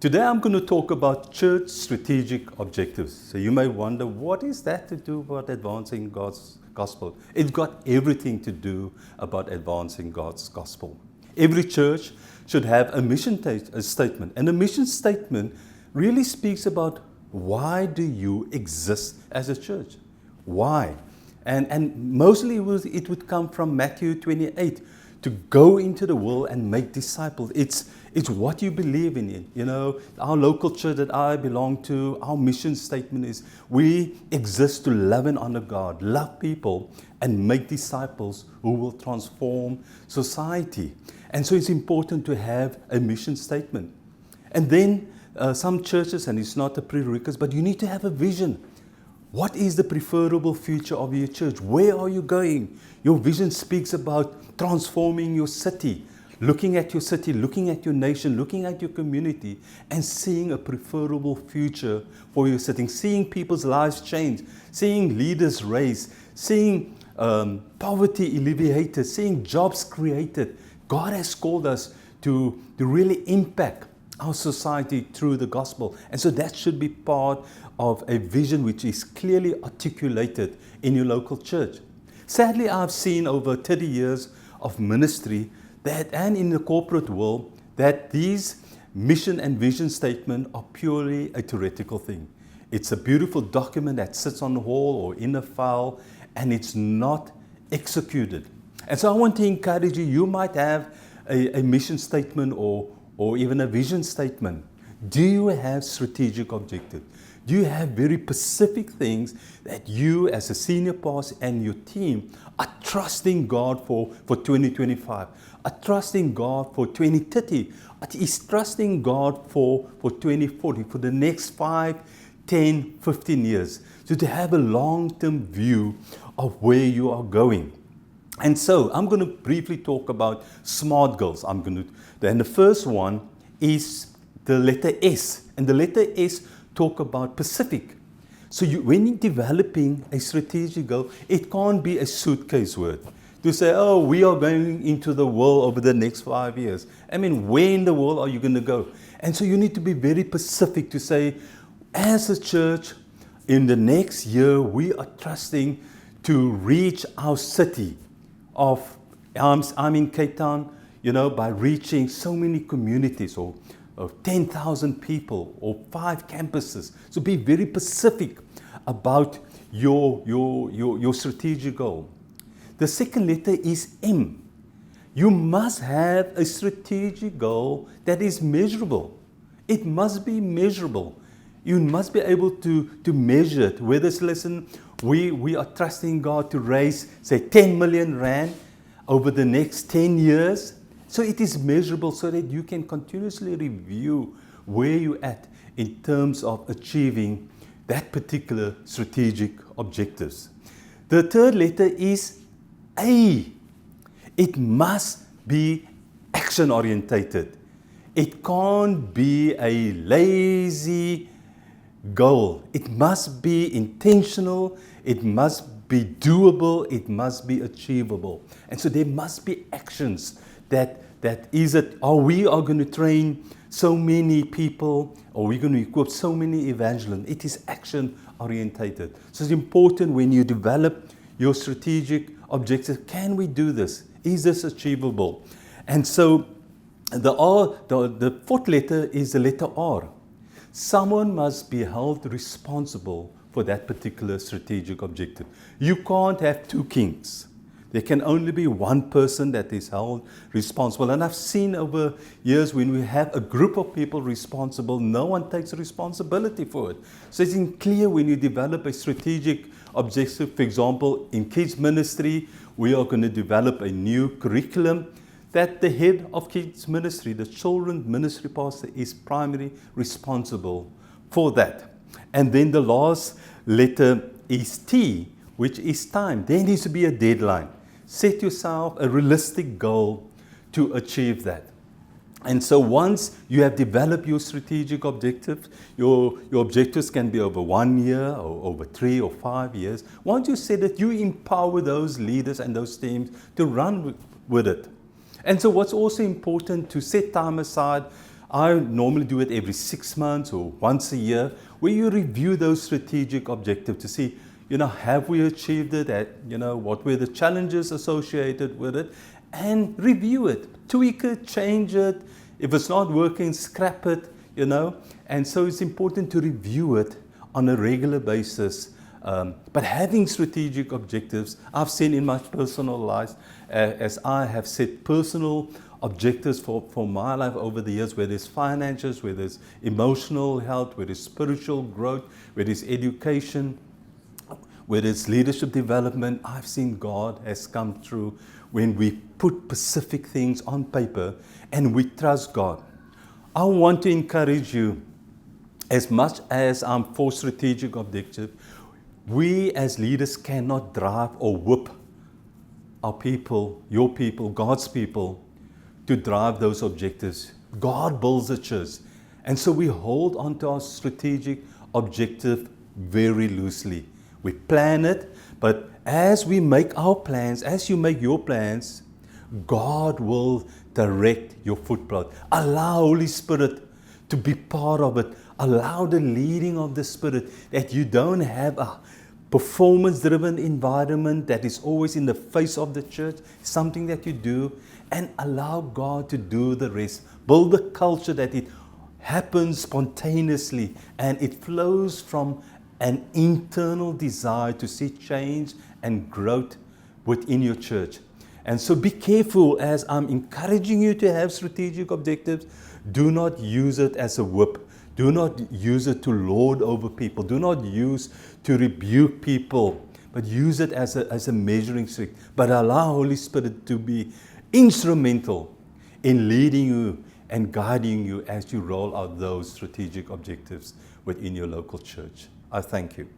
Today I'm going to talk about church strategic objectives. So you may wonder, what is that to do about advancing God's gospel? It's got everything to do about advancing God's gospel. Every church should have a mission statement. And a mission statement really speaks about why do you exist as a church? Why? And mostly it would come from Matthew 28, to go into the world and make disciples. It's what you believe in it. You know, our local church that I belong to, our mission statement is we exist to love and honor God, love people, and make disciples who will transform society. And so it's important to have a mission statement. And then some churches, and it's not a prerequisite, but you need to have a vision. What is the preferable future of your church? Where are you going? Your vision speaks about transforming your city, looking at your nation, looking at your community, and seeing a preferable future for your city, seeing people's lives change, seeing leaders raised, seeing poverty alleviated, seeing jobs created. God has called us to really impact our society through the gospel. And so that should be part of a vision which is clearly articulated in your local church. Sadly, I've seen over 30 years of ministry that, and in the corporate world, that these mission and vision statements are purely a theoretical thing. It's a beautiful document that sits on the wall or in a file, and it's not executed. And so I want to encourage you, you might have a mission statement or even a vision statement. Do you have strategic objectives? Do you have very specific things that you as a senior pastor and your team are trusting God for 2025, are trusting God for 2030, is trusting God for 2040, for the next 5, 10, 15 years. So to have a long-term view of where you are going. And so I'm going to briefly talk about SMART goals. And the first one is the letter S. And the letter S talk about Pacific. So when you're developing a strategic goal, it can't be a suitcase word. To say, oh, we are going into the world over the next 5 years. I mean, where in the world are you going to go? And so you need to be very specific to say, as a church, in the next year, we are trusting to reach our city of, I'm in Cape Town, you know, by reaching so many communities or 10,000 people or 5 campuses. So be very specific about your strategic goal. The second letter is M. You must have a strategic goal that is measurable. It must be measurable. You must be able to measure it. Whether it's, listen, we are trusting God to raise, say, 10 million rand over the next 10 years. So it is measurable so that you can continuously review where you're at in terms of achieving that particular strategic objectives. The third letter is A. It must be action orientated. It can't be a lazy goal. It must be intentional. It must be doable. It must be achievable. And so there must be actions that is it, we going to train so many people, or we're going to equip so many evangelists. It is action orientated. So it's important when you develop your strategic objectives, can we do this? Is this achievable? And so the fourth letter is the letter R. Someone must be held responsible for that particular strategic objective. You can't have 2 kings. There can only be one person that is held responsible. And I've seen over years when we have a group of people responsible, no one takes responsibility for it. So it's clear when you develop a strategic objective. For example, in kids ministry, we are going to develop a new curriculum that the head of kids ministry, the children's ministry pastor, is primarily responsible for that. And then the last letter is T, which is time. There needs to be a deadline. Set yourself a realistic goal to achieve that. And so once you have developed your strategic objectives, your objectives can be over 1 year or over 3 or 5 years. Once you set it, you empower those leaders and those teams to run with it. And so what's also important to set time aside. I normally do it every 6 months or once a year, where you review those strategic objectives to see, have we achieved it? What were the challenges associated with it? And review it, tweak it, change it. If it's not working, scrap it, And so it's important to review it on a regular basis. But having strategic objectives, I've seen in my personal life, as I have set personal objectives for my life over the years, whether it's finances, whether it's emotional health, whether it's spiritual growth, whether it's education, whether it's leadership development. I've seen God has come through when we put specific things on paper and we trust God. I want to encourage you, as much as I'm for strategic objectives, we as leaders cannot drive or whip our people, your people, God's people, to drive those objectives. God builds the church. And so we hold on to our strategic objective very loosely. We plan it, but as we make our plans, as you make your plans, God will direct your footpath. Allow Holy Spirit to be part of it. Allow the leading of the Spirit, that you don't have a performance-driven environment that is always in the face of the church, something that you do, and allow God to do the rest. Build a culture that it happens spontaneously and it flows from an internal desire to see change and growth within your church. And so be careful, as I'm encouraging you to have strategic objectives. Do not use it as a whip. Do not use it to lord over people. Do not use to rebuke people, but use it as a measuring stick. But allow Holy Spirit to be instrumental in leading you and guiding you as you roll out those strategic objectives within your local church. I thank you.